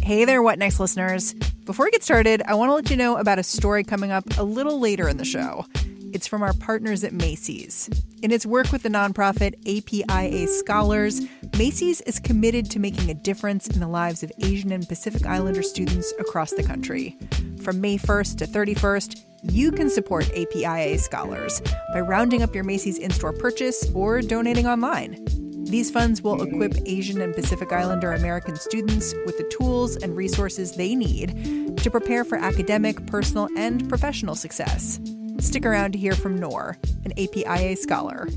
Hey there, What Next listeners. Before we get started, I want to let you know about a story coming up a little later in the show. It's from our partners at Macy's. In its work with the nonprofit APIA Scholars, Macy's is committed to making a difference in the lives of Asian and Pacific Islander students across the country. From May 1st to 31st, you can support APIA Scholars by rounding up your Macy's in-store purchase or donating online. These funds will equip Asian and Pacific Islander American students with the tools and resources they need to prepare for academic, personal, and professional success. Stick around to hear from Noor, an APIA scholar.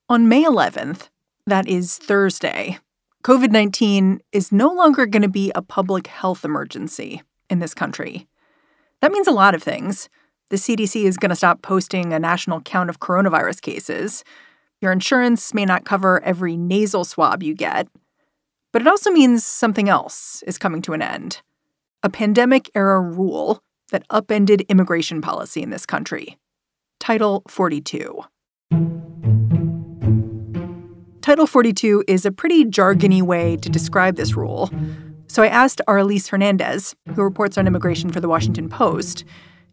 On May 11th, that is Thursday, COVID-19 is no longer going to be a public health emergency in this country. That means a lot of things. The CDC is going to stop posting a national count of coronavirus cases. Your insurance may not cover every nasal swab you get. But it also means something else is coming to an end. A pandemic-era rule that upended immigration policy in this country. Title 42. Title 42 is a pretty jargony way to describe this rule. So I asked Arelis Hernández, who reports on immigration for The Washington Post,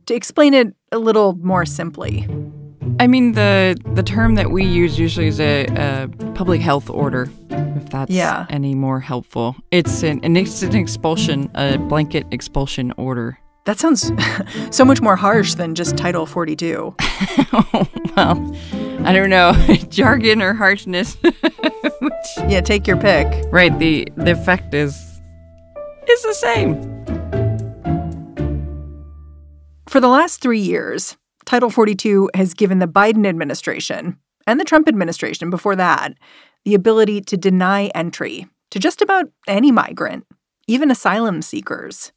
to explain it a little more simply. I mean, the term that we use usually is a public health order, if that's any more helpful. It's an expulsion, a blanket expulsion order. That sounds so much more harsh than just Title 42. Well, I don't know. Jargon or harshness. Yeah, take your pick. Right. The effect is the same. For the last 3 years, Title 42 has given the Biden administration, and the Trump administration before that, the ability to deny entry to just about any migrant, even asylum seekers.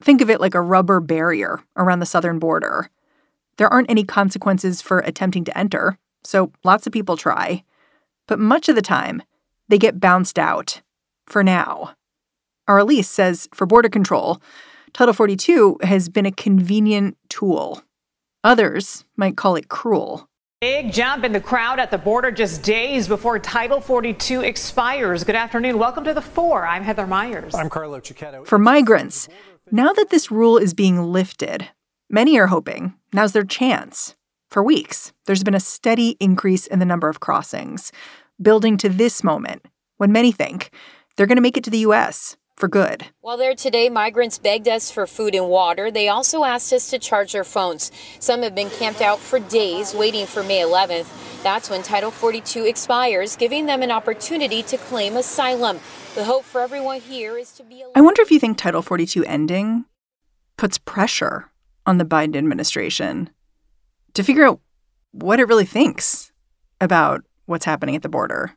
Think of it like a rubber barrier around the southern border. There aren't any consequences for attempting to enter, so lots of people try. But much of the time, they get bounced out. For now. Arelis says for border control, Title 42 has been a convenient tool. Others might call it cruel. Big jump in the crowd at the border just days before Title 42 expires. Good afternoon. Welcome to The Four. I'm Heather Myers. I'm Carlo Cicchetto. For migrants, now that this rule is being lifted, many are hoping now's their chance. For weeks, there's been a steady increase in the number of crossings, building to this moment when many think they're going to make it to the U.S. for good. While there today, migrants begged us for food and water. They also asked us to charge their phones. Some have been camped out for days waiting for May 11th. That's when Title 42 expires, giving them an opportunity to claim asylum. The hope for everyone here is to be allowed. I wonder if you think Title 42 ending puts pressure on the Biden administration to figure out what it really thinks about what's happening at the border.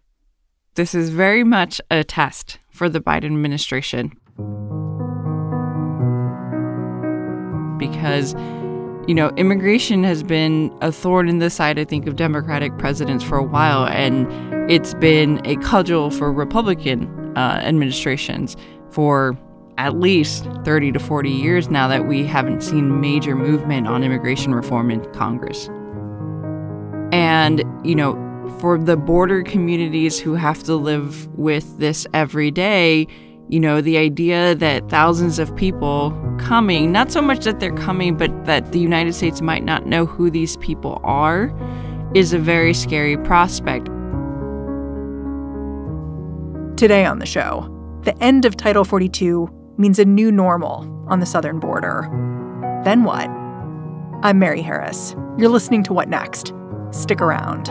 This is very much a test for the Biden administration. Because, immigration has been a thorn in the side, I think, of Democratic presidents for a while, and it's been a cudgel for Republican administrations for at least 30 to 40 years now that we haven't seen major movement on immigration reform in Congress. And, for the border communities who have to live with this every day, the idea that thousands of people coming, not so much that they're coming, but that the United States might not know who these people are, is a very scary prospect. Today on the show, the end of Title 42 means a new normal on the southern border. Then what? I'm Mary Harris. You're listening to What Next? Stick around.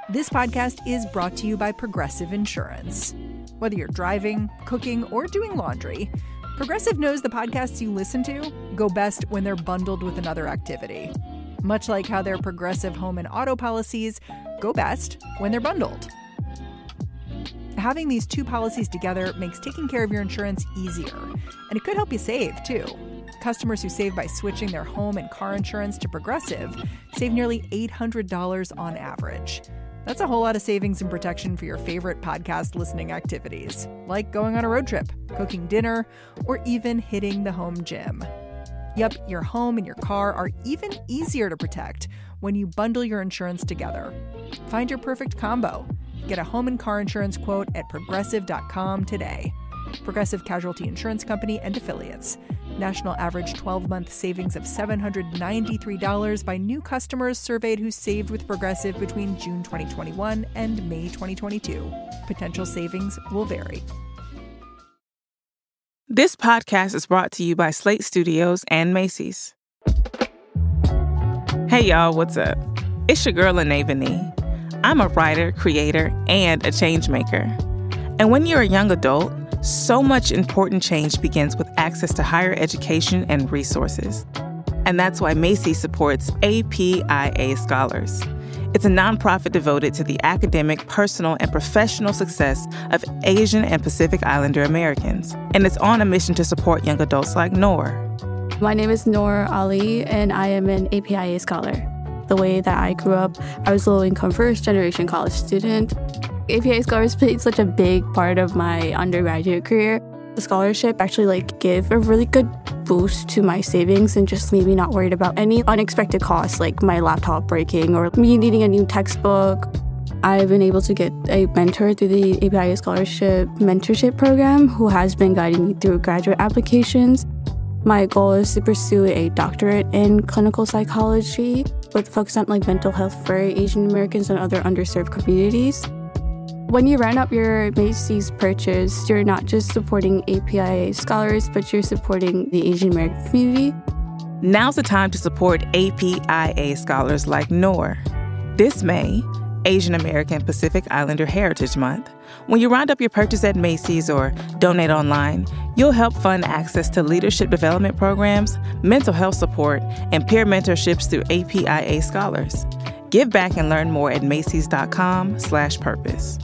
This podcast is brought to you by Progressive Insurance. Whether you're driving, cooking, or doing laundry, Progressive knows the podcasts you listen to go best when they're bundled with another activity. Much like how their Progressive home and auto policies go best when they're bundled. Having these two policies together makes taking care of your insurance easier, and it could help you save, too. Customers who save by switching their home and car insurance to Progressive save nearly $800 on average. That's a whole lot of savings and protection for your favorite podcast listening activities, like going on a road trip, cooking dinner, or even hitting the home gym. Yup, your home and your car are even easier to protect when you bundle your insurance together. Find your perfect combo. Get a home and car insurance quote at Progressive.com today. Progressive Casualty Insurance Company and Affiliates. National average 12-month savings of $793 by new customers surveyed who saved with Progressive between June 2021 and May 2022. Potential savings will vary. This podcast is brought to you by Slate Studios and Macy's. Hey, y'all, what's up? It's your girl, Lene. I'm a writer, creator, and a change maker. And when you're a young adult, so much important change begins with access to higher education and resources. And that's why Macy's supports APIA Scholars. It's a nonprofit devoted to the academic, personal, and professional success of Asian and Pacific Islander Americans. And it's on a mission to support young adults like Noor. My name is Noor Ali, and I am an APIA scholar. The way that I grew up, I was low-income first-generation college student. APIA scholars played such a big part of my undergraduate career. The scholarship actually gave a really good boost to my savings and just made me not worried about any unexpected costs like my laptop breaking or me needing a new textbook. I've been able to get a mentor through the APIA Scholarship Mentorship Program who has been guiding me through graduate applications. My goal is to pursue a doctorate in clinical psychology with a focus on mental health for Asian Americans and other underserved communities. When you round up your Macy's purchase, you're not just supporting APIA scholars, but you're supporting the Asian American community. Now's the time to support APIA scholars like Noor. This May, Asian American Pacific Islander Heritage Month. When you round up your purchase at Macy's or donate online, you'll help fund access to leadership development programs, mental health support, and peer mentorships through APIA scholars. Give back and learn more at Macys.com/purpose.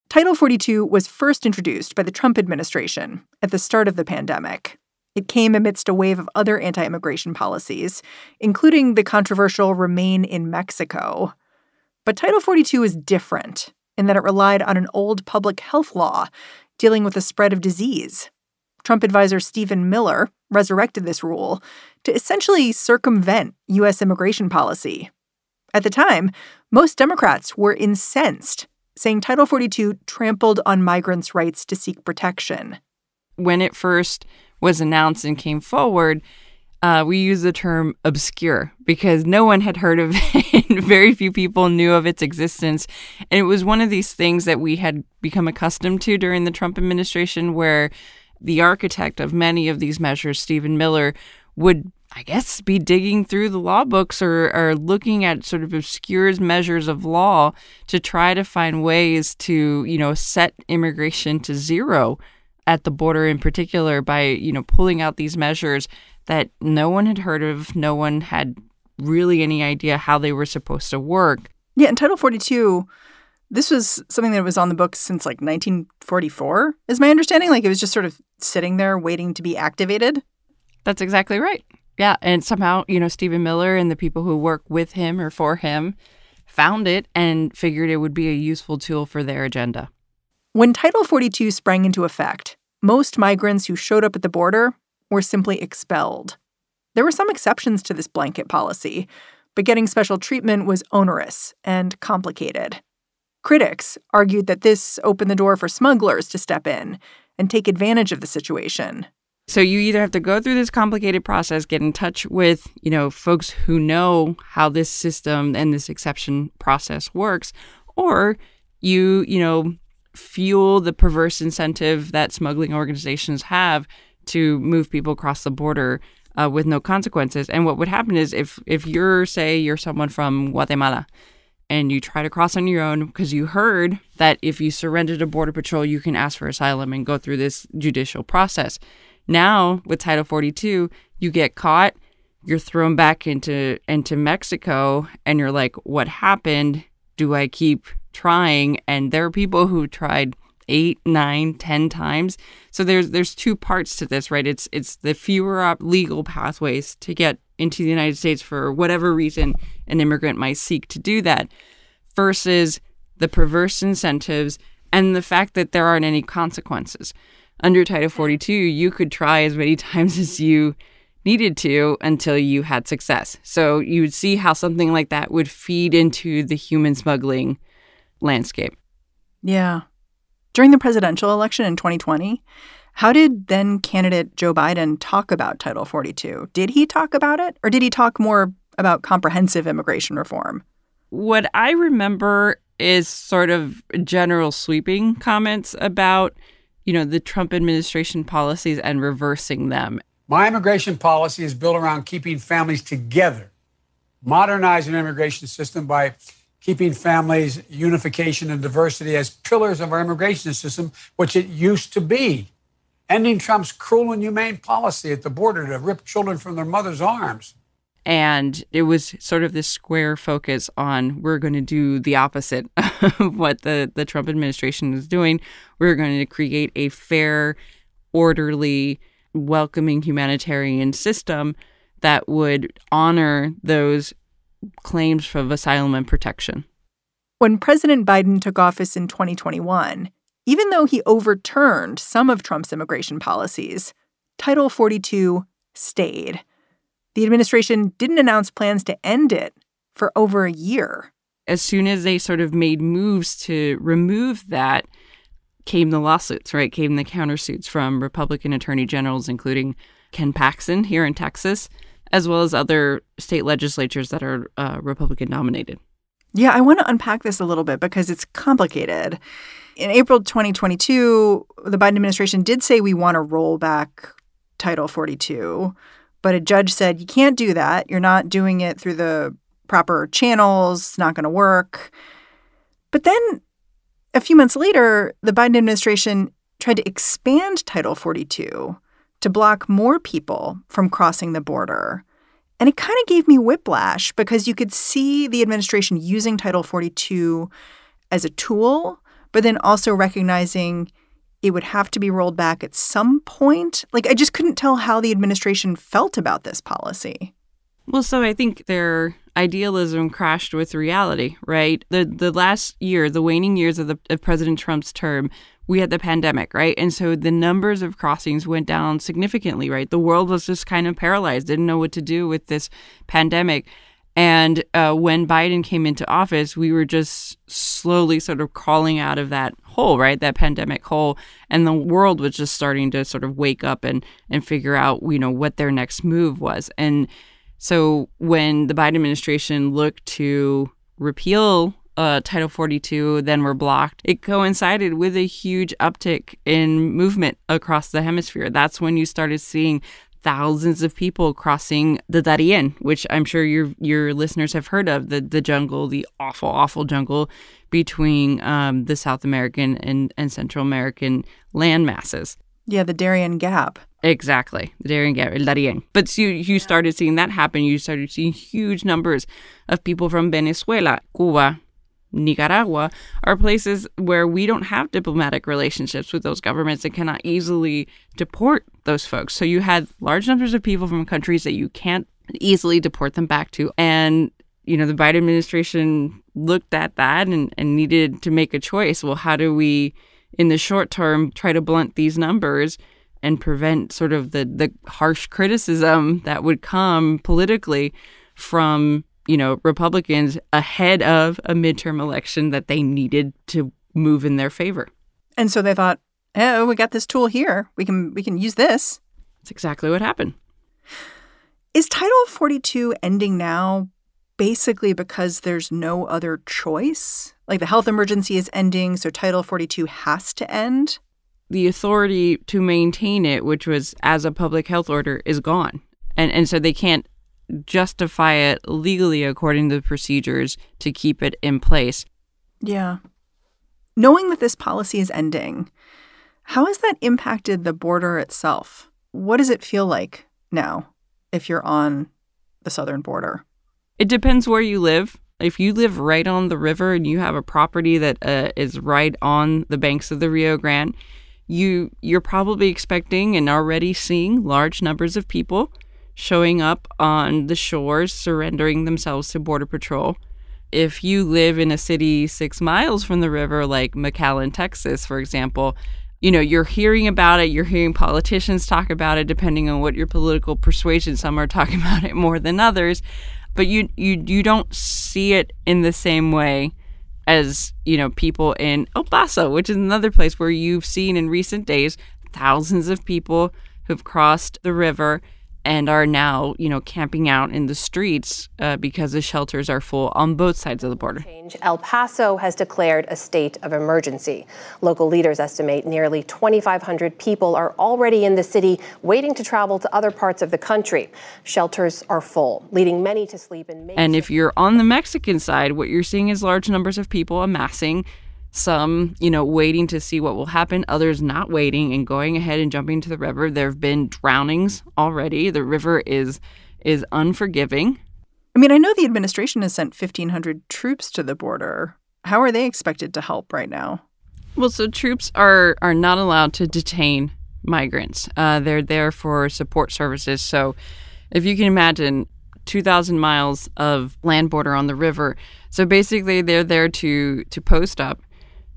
Title 42 was first introduced by the Trump administration at the start of the pandemic. It came amidst a wave of other anti-immigration policies, including the controversial Remain in Mexico. But Title 42 is different in that it relied on an old public health law dealing with the spread of disease. Trump advisor Stephen Miller resurrected this rule to essentially circumvent U.S. immigration policy. At the time, most Democrats were incensed, saying Title 42 trampled on migrants' rights to seek protection. When it first was announced and came forward, we used the term obscure because no one had heard of it and very few people knew of its existence. And it was one of these things that we had become accustomed to during the Trump administration where the architect of many of these measures, Stephen Miller, would, I guess, be digging through the law books or looking at sort of obscure measures of law to try to find ways to, set immigration to zero at the border in particular by, pulling out these measures that no one had heard of, no one had really any idea how they were supposed to work. Yeah, and Title 42, this was something that was on the books since 1944, is my understanding. It was just sort of sitting there waiting to be activated. That's exactly right. Yeah, and somehow, Stephen Miller and the people who work with him or for him found it and figured it would be a useful tool for their agenda. When Title 42 sprang into effect, most migrants who showed up at the border were simply expelled. There were some exceptions to this blanket policy, but getting special treatment was onerous and complicated. Critics argued that this opened the door for smugglers to step in and take advantage of the situation. So you either have to go through this complicated process, get in touch with, folks who know how this system and this exception process works, or you fuel the perverse incentive that smuggling organizations have to move people across the border with no consequences. And what would happen is if you're someone from Guatemala and you try to cross on your own because you heard that if you surrender to Border Patrol, you can ask for asylum and go through this judicial process. Now, with Title 42, you get caught, you're thrown back into Mexico, and you're like, what happened? Do I keep trying? And there are people who tried 8, 9, 10 times. So there's two parts to this, right? It's the fewer legal pathways to get into the United States for whatever reason an immigrant might seek to do that, versus the perverse incentives and the fact that there aren't any consequences. Under Title 42, you could try as many times as you needed to until you had success. So you would see how something like that would feed into the human smuggling landscape. Yeah. During the presidential election in 2020, how did then candidate Joe Biden talk about Title 42? Did he talk about it, or did he talk more about comprehensive immigration reform? What I remember is sort of general sweeping comments about, the Trump administration policies and reversing them. My immigration policy is built around keeping families together, modernizing the immigration system by keeping families, unification, and diversity as pillars of our immigration system, which it used to be. Ending Trump's cruel and inhumane policy at the border to rip children from their mother's arms. And it was sort of this square focus on we're going to do the opposite of what the Trump administration is doing. We're going to create a fair, orderly, welcoming humanitarian system that would honor those claims of asylum and protection. When President Biden took office in 2021, even though he overturned some of Trump's immigration policies, Title 42 stayed. The administration didn't announce plans to end it for over a year. As soon as they sort of made moves to remove that, came the lawsuits, right? Came the countersuits from Republican attorney generals, including Ken Paxton here in Texas, as well as other state legislatures that are Republican nominated. Yeah, I want to unpack this a little bit because it's complicated. In April 2022, the Biden administration did say we want to roll back Title 42, but a judge said you can't do that. You're not doing it through the proper channels. It's not going to work. But then a few months later, the Biden administration tried to expand Title 42 to block more people from crossing the border. And it kind of gave me whiplash because you could see the administration using Title 42 as a tool, but then also recognizing it would have to be rolled back at some point. I just couldn't tell how the administration felt about this policy. Well, so I think their idealism crashed with reality, right? The last year, the waning years of President Trump's term, we had the pandemic, right? And so the numbers of crossings went down significantly, right? The world was just kind of paralyzed, didn't know what to do with this pandemic. And when Biden came into office, we were just slowly sort of crawling out of that hole, right? That pandemic hole. And the world was just starting to sort of wake up and figure out, what their next move was. And so when the Biden administration looked to repeal Title 42, then were blocked, it coincided with a huge uptick in movement across the hemisphere. That's when you started seeing thousands of people crossing the Darien, which I'm sure your listeners have heard of, the jungle, the awful, awful jungle between the South American and Central American land masses. Yeah, the Darien Gap. Exactly, the Darien Gap, El Darien. But you started seeing that happen. You started seeing huge numbers of people from Venezuela, Cuba, Nicaragua, are places where we don't have diplomatic relationships with those governments and cannot easily deport those folks. So you had large numbers of people from countries that you can't easily deport them back to. And, the Biden administration looked at that and needed to make a choice. Well, how do we, in the short term, try to blunt these numbers and prevent sort of the harsh criticism that would come politically from Republicans ahead of a midterm election that they needed to move in their favor. And so they thought, oh, we got this tool here. We can use this. That's exactly what happened. Is Title 42 ending now basically because there's no other choice? The health emergency is ending, so Title 42 has to end? The authority to maintain it, which was as a public health order, is gone. And so they can't justify it legally according to the procedures to keep it in place. Yeah. Knowing that this policy is ending, how has that impacted the border itself? What does it feel like now if you're on the southern border? It depends where you live. If you live right on the river and you have a property that is right on the banks of the Rio Grande, you're probably expecting and already seeing large numbers of people showing up on the shores, surrendering themselves to Border Patrol. If you live in a city 6 miles from the river, like McAllen, Texas, for example, you're hearing about it. You're hearing politicians talk about it, depending on what your political persuasion. Some are talking about it more than others. But you don't see it in the same way as, people in El Paso, which is another place where you've seen in recent days thousands of people who've crossed the river and are now, camping out in the streets because the shelters are full on both sides of the border. El Paso has declared a state of emergency. Local leaders estimate nearly 2,500 people are already in the city waiting to travel to other parts of the country. Shelters are full, leading many to sleep in makeshift. And if you're on the Mexican side, what you're seeing is large numbers of people amassing. Some, waiting to see what will happen, others not waiting and going ahead and jumping into the river. There have been drownings already. The river is unforgiving. I mean, I know the administration has sent 1,500 troops to the border. How are they expected to help right now? Well, so troops are not allowed to detain migrants. They're there for support services. So if you can imagine 2,000 miles of land border on the river. So basically they're there to post up,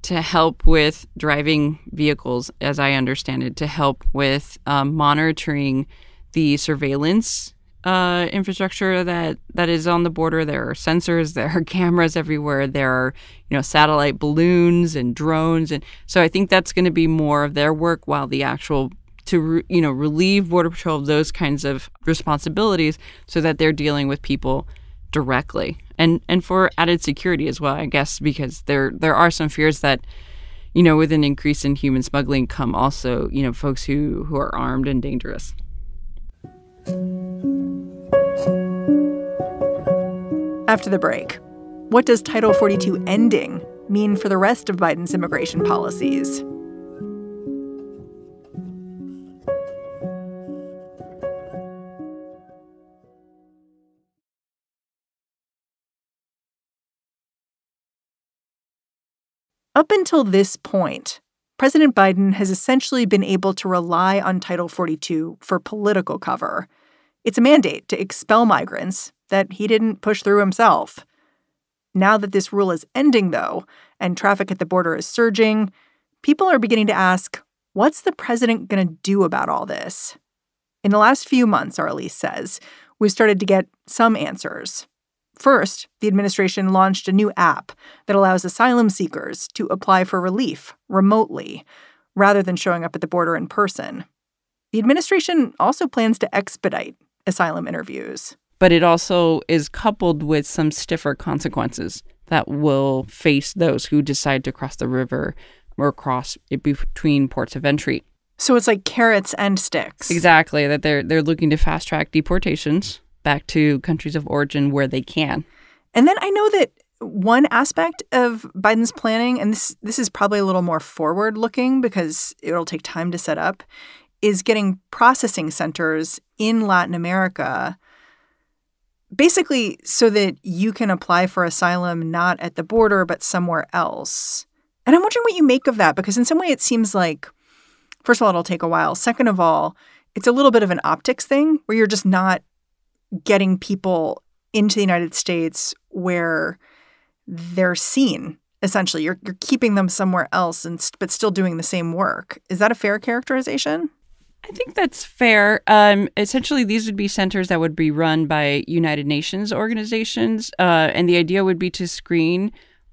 to help with driving vehicles, as I understand it, to help with monitoring the surveillance infrastructure that is on the border. There are sensors, there are cameras everywhere, there are satellite balloons and drones, and so I think that's going to be more of their work, while the actual relieve Border Patrol of those kinds of responsibilities, so that they're dealing with people directly. And for added security as well, I guess, because there are some fears that, with an increase in human smuggling come also, folks who are armed and dangerous. After the break, what does Title 42 ending mean for the rest of Biden's immigration policies? Up until this point, President Biden has essentially been able to rely on Title 42 for political cover. It's a mandate to expel migrants that he didn't push through himself. Now that this rule is ending, though, and traffic at the border is surging, people are beginning to ask, what's the president going to do about all this? In the last few months, Arelis says, we've started to get some answers. First, the administration launched a new app that allows asylum seekers to apply for relief remotely, rather than showing up at the border in person. The administration also plans to expedite asylum interviews. But it also is coupled with some stiffer consequences that will face those who decide to cross the river or cross it between ports of entry. So it's like carrots and sticks. Exactly, that they're looking to fast-track deportations back to countries of origin where they can. And then I know that one aspect of Biden's planning, and this is probably a little more forward-looking because it'll take time to set up, is getting processing centers in Latin America, basically so that you can apply for asylum not at the border but somewhere else. And I'm wondering what you make of that, because in some way it seems like, first of all, it'll take a while. Second of all, it's a little bit of an optics thing where you're just not getting people into the United States where they're seen, essentially. You're keeping them somewhere else but still doing the same work. Is that a fair characterization? I think that's fair. Essentially, these would be centers that would be run by United Nations organizations, and the idea would be to screen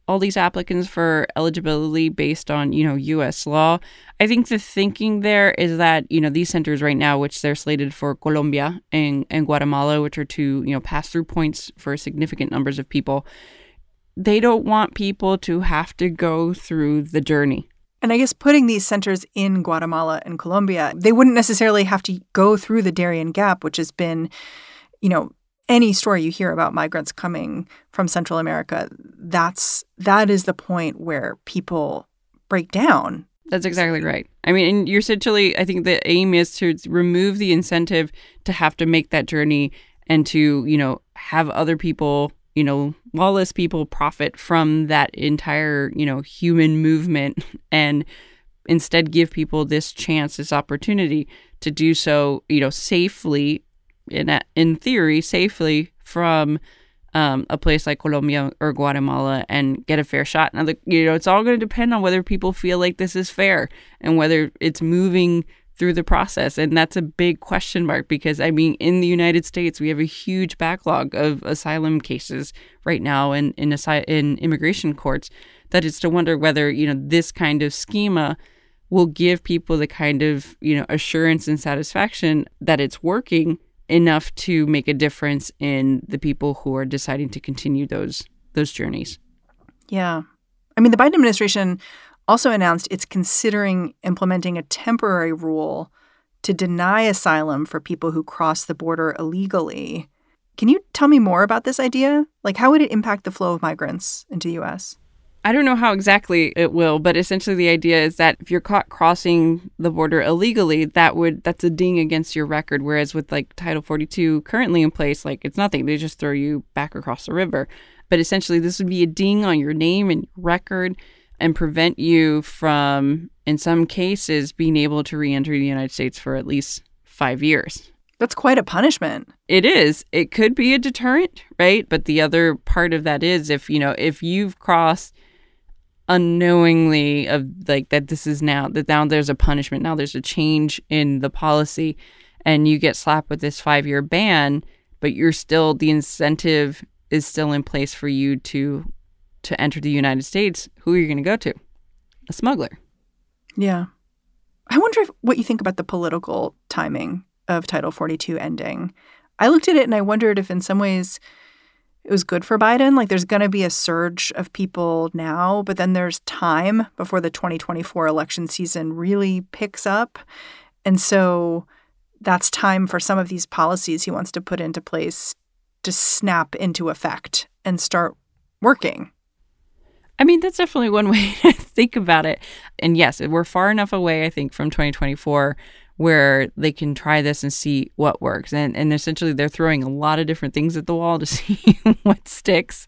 all these applicants for eligibility based on, U.S. law. I think the thinking there is that, these centers right now, which they're slated for Colombia and Guatemala, which are two, pass-through points for significant numbers of people, they don't want people to have to go through the journey. And I guess putting these centers in Guatemala and Colombia, they wouldn't necessarily have to go through the Darien Gap, which has been, any story you hear about migrants coming from Central America, that is the point where people break down. That's exactly right. I mean, and you're essentially, I think the aim is to remove the incentive to have to make that journey and to, have other people, lawless people profit from that entire, human movement, and instead give people this chance, this opportunity to do so, safely, in theory, safely from a place like Colombia or Guatemala and get a fair shot. Now, it's all going to depend on whether people feel like this is fair and whether it's moving through the process. And that's a big question mark because, I mean, in the United States, we have a huge backlog of asylum cases right now in immigration courts that it's to wonder whether, this kind of schema will give people the kind of, assurance and satisfaction that it's working enough to make a difference in the people who are deciding to continue those journeys. Yeah. I mean, the Biden administration also announced it's considering implementing a temporary rule to deny asylum for people who cross the border illegally. Can you tell me more about this idea? Like, how would it impact the flow of migrants into the U.S.? I don't know how exactly it will, but essentially the idea is that if you're caught crossing the border illegally, that's a ding against your record. Whereas with like Title 42 currently in place, like it's nothing. They just throw you back across the river. But essentially this would be a ding on your name and record and prevent you from, in some cases, being able to re-enter the United States for at least 5 years. That's quite a punishment. It is. It could be a deterrent, right? But the other part of that is if you've crossed unknowingly of like that this is now there's a punishment, now there's a change in the policy and you get slapped with this 5-year ban, but the incentive is still in place for you to enter the United States. Who are you going to go to? A smuggler. Yeah. I wonder what you think about the political timing of Title 42 ending. I looked at it and I wondered if in some ways it was good for Biden. Like there's going to be a surge of people now, but then there's time before the 2024 election season really picks up. And so that's time for some of these policies he wants to put into place to snap into effect and start working. I mean, that's definitely one way to think about it. And yes, we're far enough away, I think, from 2024 where they can try this and see what works. And essentially they're throwing a lot of different things at the wall to see what sticks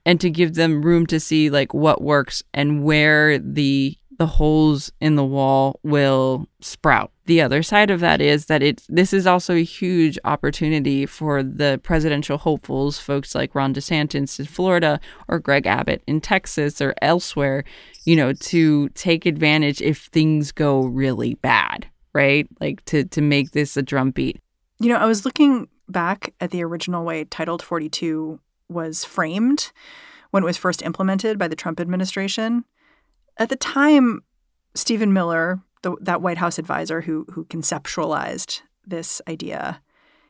and to give them room to see like what works and where the holes in the wall will sprout. The other side of that is that this is also a huge opportunity for the presidential hopefuls, folks like Ron DeSantis in Florida or Greg Abbott in Texas or elsewhere, to take advantage if things go really bad. Right? Like to make this a drumbeat. I was looking back at the original way Title 42 was framed when it was first implemented by the Trump administration. At the time, Stephen Miller, that White House advisor who conceptualized this idea,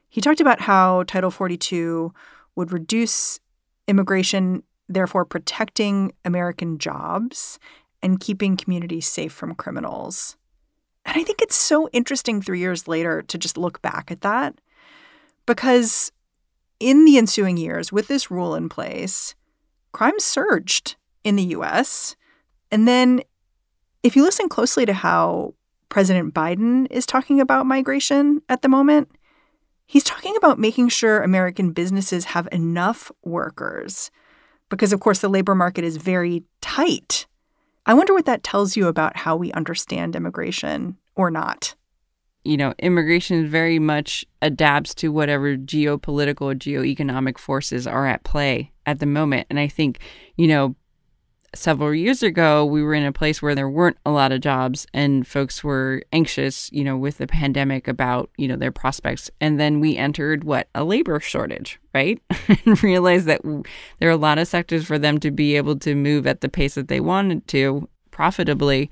he talked about how Title 42 would reduce immigration, therefore protecting American jobs and keeping communities safe from criminals. And I think it's so interesting 3 years later to just look back at that because in the ensuing years with this rule in place, crime surged in the U.S. And then if you listen closely to how President Biden is talking about migration at the moment, he's talking about making sure American businesses have enough workers because, of course, the labor market is very tight. I wonder what that tells you about how we understand immigration or not. Immigration very much adapts to whatever geopolitical or geoeconomic forces are at play at the moment. And I think, several years ago, we were in a place where there weren't a lot of jobs and folks were anxious, with the pandemic about, their prospects. And then we entered a labor shortage, right? And realized that there are a lot of sectors for them to be able to move at the pace that they wanted to profitably.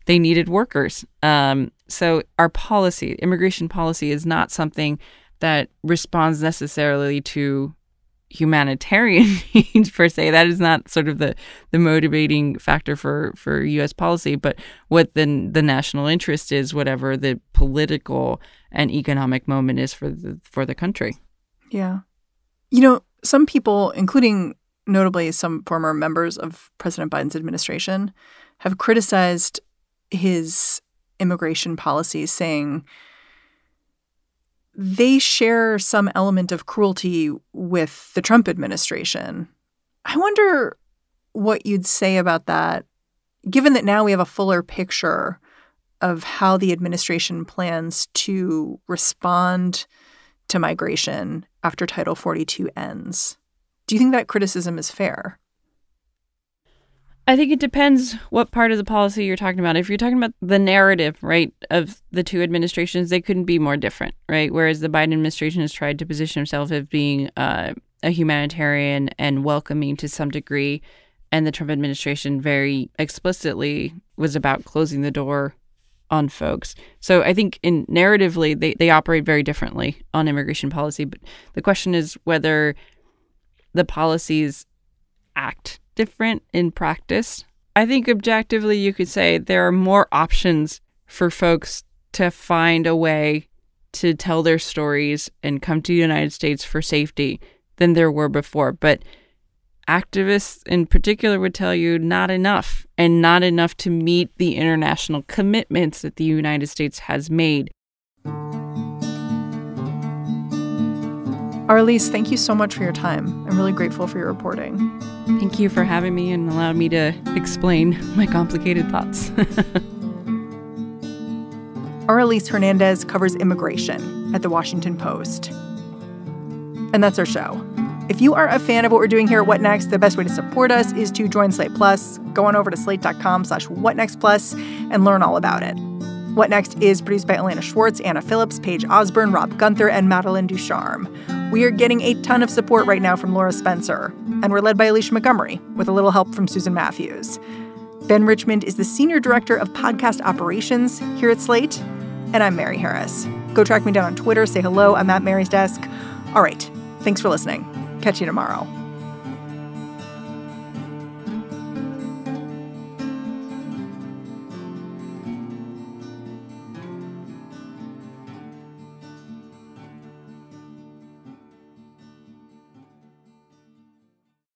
They needed workers. So our immigration policy is not something that responds necessarily to humanitarian needs per se. That is not sort of the motivating factor for U.S. policy, but what the national interest is, whatever the political and economic moment is for the country. Yeah. Some people, including notably some former members of President Biden's administration, have criticized his immigration policies, saying they share some element of cruelty with the Trump administration. I wonder what you'd say about that, given that now we have a fuller picture of how the administration plans to respond to migration after Title 42 ends. Do you think that criticism is fair? I think it depends what part of the policy you're talking about. If you're talking about the narrative, right, of the two administrations, they couldn't be more different, right? Whereas the Biden administration has tried to position himself as being a humanitarian and welcoming to some degree, and the Trump administration very explicitly was about closing the door on folks. So I think narratively, they operate very differently on immigration policy. But the question is whether the policies act different in practice. I think objectively you could say there are more options for folks to find a way to tell their stories and come to the United States for safety than there were before. But activists in particular would tell you not enough, and not enough to meet the international commitments that the United States has made. Arelis, thank you so much for your time. I'm really grateful for your reporting. Thank you for having me and allowing me to explain my complicated thoughts. Arelis Hernández covers immigration at The Washington Post. And that's our show. If you are a fan of what we're doing here at What Next, the best way to support us is to join Slate Plus. Go on over to slate.com/whatnextplus and learn all about it. What Next is produced by Elena Schwartz, Anna Phillips, Paige Osborne, Rob Gunther, and Madeline Ducharme. We are getting a ton of support right now from Laura Spencer, and we're led by Alicia Montgomery, with a little help from Susan Matthews. Ben Richmond is the Senior Director of Podcast Operations here at Slate, and I'm Mary Harris. Go track me down on Twitter, say hello, I'm at Mary's Desk. All right, thanks for listening. Catch you tomorrow.